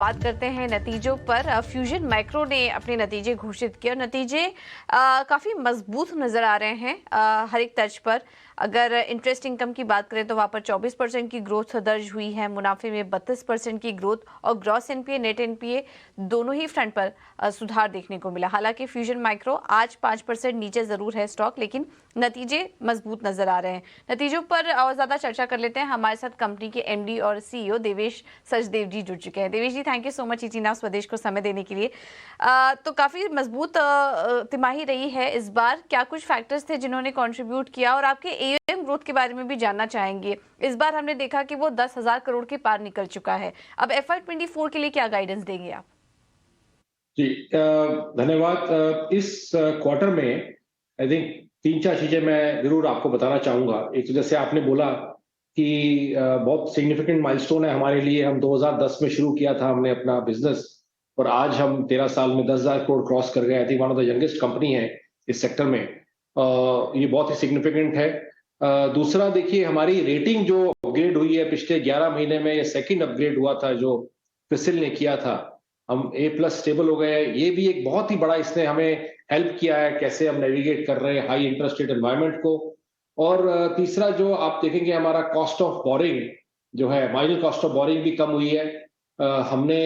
बात करते हैं नतीजों पर। फ्यूजन माइक्रो ने अपने नतीजे घोषित किए और नतीजे काफ़ी मजबूत नज़र आ रहे हैं हर एक तर्ज पर। अगर इंटरेस्ट इनकम की बात करें तो वहाँ पर 24% की ग्रोथ दर्ज हुई है, मुनाफे में 32% की ग्रोथ और ग्रॉस एनपीए नेट एनपीए दोनों ही फ्रंट पर सुधार देखने को मिला। हालांकि फ्यूजन माइक्रो आज 5% नीचे ज़रूर है स्टॉक, लेकिन नतीजे मजबूत नज़र आ रहे हैं। नतीजों पर और ज़्यादा चर्चा कर लेते हैं। हमारे साथ कंपनी के एमडी और सीईओ देवेश सचदेव जी जुड़ चुके हैं। Devesh ji, thank you so much इची नाउ स्वदेश को समय देने के लिए। तो काफ़ी मजबूत तिमाही रही है इस बार। क्या कुछ फैक्टर्स थे जिन्होंने कंट्रीब्यूट किया, और आपके एयूएम ग्रोथ के बारे में भी जानना चाहेंगे। इस बार हमने देखा कि वो 10,000 करोड़ के पार निकल चुका है। अब FY24 के लिए क्या गाइडेंस देंगे आप? जी, धन्यवाद। इस क्वार्टर में आई थिंक तीन चार चीजें मैं जरूर आपको बताना चाहूंगा। एक तो जैसे आपने बोला कि बहुत सिग्निफिकेंट माइलस्टोन है हमारे लिए। हम 2010 में शुरू किया था हमने अपना बिजनेस, और आज हम 13 साल में 10,000 करोड़ क्रॉस कर गए। I think one of the youngest company है इस सेक्टर में। ये बहुत ही सिग्निफिकेंट है। दूसरा, देखिए हमारी रेटिंग जो अपग्रेड हुई है पिछले 11 महीने में, ये सेकंड अपग्रेड हुआ था जो क्रिसिल ने किया था। हम A+ स्टेबल हो गए। ये भी एक बहुत ही बड़ा, इसने हमें हेल्प किया है कैसे हम नेविगेट कर रहे हैं हाई इंटरेस्ट रेट एनवायरनमेंट को। और तीसरा जो आप देखेंगे, हमारा कॉस्ट ऑफ बोरिंग जो है, मार्जिनल कॉस्ट ऑफ बोरिंग भी कम हुई है। हमने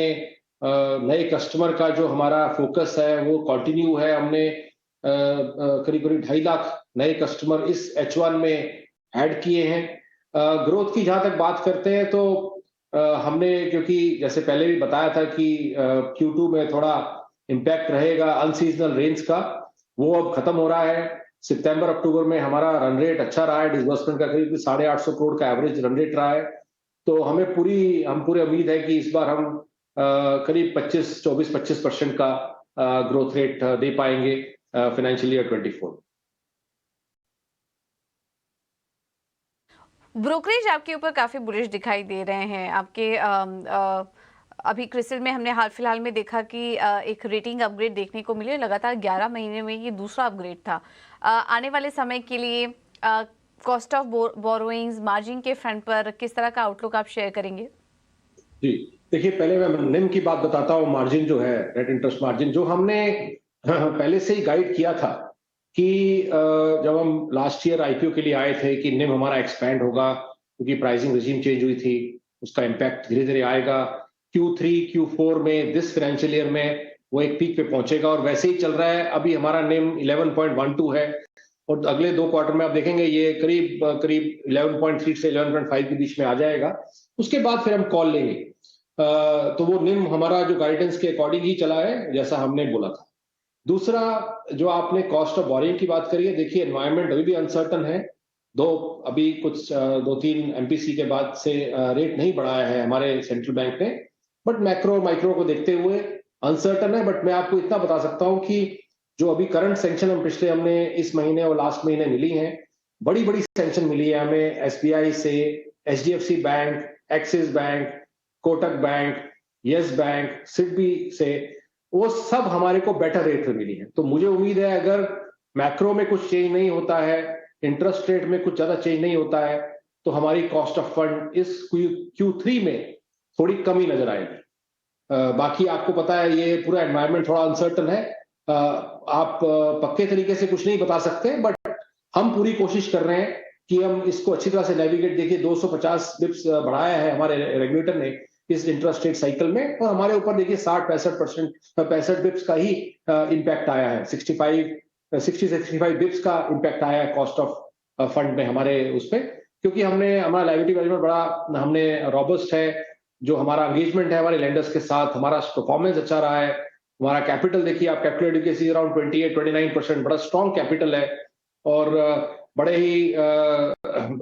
नए कस्टमर का जो हमारा फोकस है वो कंटिन्यू है। हमने करीब करीब 2.5 लाख नए कस्टमर इस H1 में ऐड किए हैं। ग्रोथ की जहां तक बात करते हैं तो हमने, क्योंकि जैसे पहले भी बताया था कि Q2 में थोड़ा इम्पैक्ट रहेगा अनसीजनल रेंज का, वो अब खत्म हो रहा है। सितंबर अक्टूबर में हमारा रन रेट अच्छा रहा है, डिसबर्समेंट का करीब 850 करोड़ का एवरेज रन रेट रहा है। तो हमें पूरी उम्मीद है कि इस बार हम करीब 24-25% का ग्रोथ रेट दे पाएंगे फाइनेंशियल ईयर 24। ब्रोकरेज आपके ऊपर काफी बुलिश दिखाई दे रहे हैं। आपके अभी क्रिसिल में हमने हाल फिलहाल में देखा कि एक रेटिंग अपग्रेड देखने को मिली। लगातार 11 महीने में ये दूसरा अपग्रेड था। आने वाले समय के लिए कॉस्ट ऑफ बोरोइंग्स, मार्जिन के फ्रंट पर किस तरह का आउटलुक आप शेयर करेंगे? जी, देखिए पहले मैं निम की बात बताता हूँ। मार्जिन जो है, नेट इंटरेस्ट मार्जिन, जो हमने पहले से ही गाइड किया था कि जब हम लास्ट ईयर आईपीओ के लिए आए थे कि निम हमारा एक्सपैंड होगा, क्योंकि प्राइसिंग रिजीम चेंज हुई थी, उसका इम्पैक्ट धीरे धीरे आएगा। Q3 Q4 में दिस फाइनेंशियल ईयर में वो एक पीक पे पहुंचेगा, और वैसे ही चल रहा है। अभी हमारा निम 11.12 है, और अगले 2 क्वार्टर में आप देखेंगे ये करीब करीब 11.3 से 11.5 के बीच में आ जाएगा। उसके बाद फिर हम कॉल लेंगे। तो वो निम हमारा जो गाइडेंस के अकॉर्डिंग ही चला है, जैसा हमने बोला था। दूसरा, जो आपने कॉस्ट ऑफ बोरिंग की बात करी है, देखिए एनवायरनमेंट अभी भी अनसर्टन है। दो अभी कुछ 2-3 एमपीसी के बाद से रेट नहीं बढ़ाया है हमारे सेंट्रल बैंक ने, बट मैक्रो माइक्रो को देखते हुए अनसर्टन है। बट मैं आपको इतना बता सकता हूं कि जो अभी करंट सैंक्शन हमने इस महीने और लास्ट महीने मिली हैं, बड़ी बड़ी सैंक्शन मिली है हमें एसबीआई से, HDFC bank, axis bank, Kotak bank, yes bank, SIDBI से। वो सब हमारे को बेटर रेट में मिली है। तो मुझे उम्मीद है अगर मैक्रो में कुछ चेंज नहीं होता है, इंटरेस्ट रेट में कुछ ज्यादा चेंज नहीं होता है, तो हमारी कॉस्ट ऑफ फंड इस Q3 में थोड़ी कमी नजर आएगी। बाकी आपको पता है ये पूरा एनवायरनमेंट थोड़ा अनसर्टन है। आप पक्के तरीके से कुछ नहीं बता सकते, बट हम पूरी कोशिश कर रहे हैं कि हम इसको अच्छी तरह से नेविगेट। देखिए 250 बिप्स बढ़ाया है हमारे रेगुलेटर ने इस इंटरेस्ट रेट साइकिल में, और हमारे ऊपर देखिए 65 बिप्स का ही इम्पैक्ट आया है। 60 से 65 बिप्स का इम्पैक्ट आया है कॉस्ट ऑफ फंड में हमारे उस पर, क्योंकि हमारा लायबिलिटी मैनेजमेंट बड़ा हमने रॉबस्ट है। जो हमारा एंगेजमेंट है हमारे लेंडर्स के साथ, हमारा परफॉर्मेंस अच्छा रहा है। हमारा कैपिटल देखिए आप, कैपिटल एडिक्वेसी अराउंड 28-29%, बड़ा स्ट्रॉन्ग कैपिटल है। और बड़े ही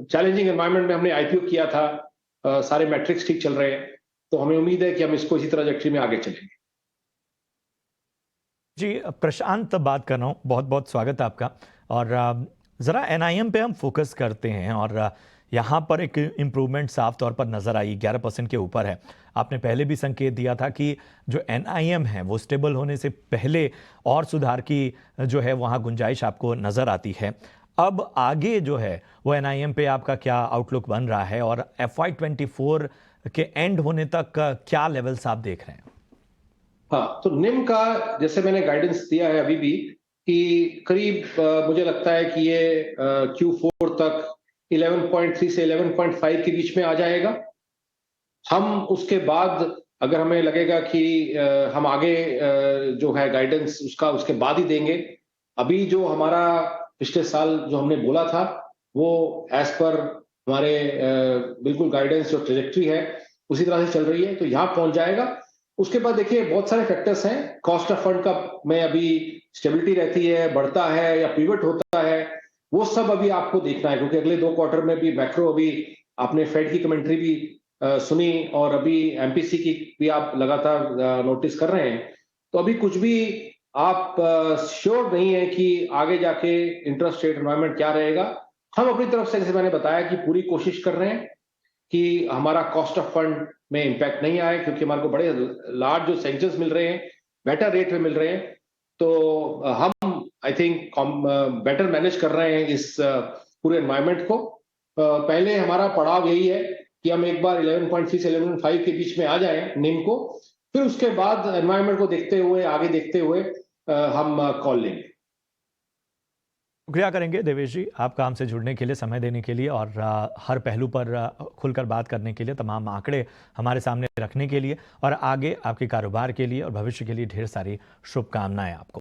चैलेंजिंग एनवायरनमेंट में हमने आईपीओ किया था। सारे मैट्रिक्स ठीक चल रहे हैं, तो हमें उम्मीद है कि हम इसको इसी ट्रैजेक्टरी में आगे चलेंगे। जी, प्रशांत बात कर रहा हूँ, बहुत बहुत स्वागत है आपका। और ज़रा एनआईएम पे हम फोकस करते हैं, और यहाँ पर एक इम्प्रूवमेंट साफ तौर पर नज़र आई, 11% के ऊपर है। आपने पहले भी संकेत दिया था कि जो एनआईएम है वो स्टेबल होने से पहले और सुधार की जो है वहाँ गुंजाइश आपको नज़र आती है। अब आगे जो है वो एनआईएम पे आपका क्या आउटलुक बन रहा है, और FY24 के एंड होने तक क्या लेवल्स आप देख रहे हैं? हाँ, तो निम का जैसे मैंने गाइडेंस दिया है अभी भी कि करीब मुझे लगता है कि ये Q4 तक 11.3 से 11.5 के बीच में आ जाएगा। हम उसके बाद अगर हमें लगेगा कि हम आगे जो है गाइडेंस उसका उसके बाद ही देंगे। अभी जो हमारा पिछले साल जो हमने बोला था वो एज पर हमारे बिल्कुल गाइडेंस जो ट्रेजेक्टरी है उसी तरह से चल रही है, तो यहाँ पहुंच जाएगा। उसके बाद देखिए बहुत सारे फैक्टर्स हैं, कॉस्ट ऑफ फंड का में अभी स्टेबिलिटी रहती है, बढ़ता है या पिवट होता है, वो सब अभी आपको देखना है, क्योंकि अगले 2 क्वार्टर में भी मैक्रो अभी आपने फेड की कमेंट्री भी सुनी और अभी एमपीसी की भी आप लगातार नोटिस कर रहे हैं। तो अभी कुछ भी आप श्योर नहीं है कि आगे जाके इंटरेस्ट रेट एनवायरनमेंट क्या रहेगा। हम अपनी तरफ से जैसे मैंने बताया कि पूरी कोशिश कर रहे हैं कि हमारा कॉस्ट ऑफ फंड में इंपैक्ट नहीं आए, क्योंकि हमारे को बड़े लार्ज जो सैंक्शंस मिल रहे हैं बेटर रेट में मिल रहे हैं, तो हम आई थिंक बेटर मैनेज कर रहे हैं इस पूरे एनवायरनमेंट को। पहले हमारा पड़ाव यही है कि हम एक बार 11.3 से 11.5 के बीच में आ जाएं निम को, फिर उसके बाद एनवायरनमेंट को देखते हुए आगे देखते हुए हम कॉल लेंगे। शुक्रिया करेंगे देवेश जी, आपका हमसे जुड़ने के लिए, समय देने के लिए और हर पहलू पर खुलकर बात करने के लिए, तमाम आंकड़े हमारे सामने रखने के लिए और आगे आपके कारोबार के लिए और भविष्य के लिए ढेर सारी शुभकामनाएं आपको।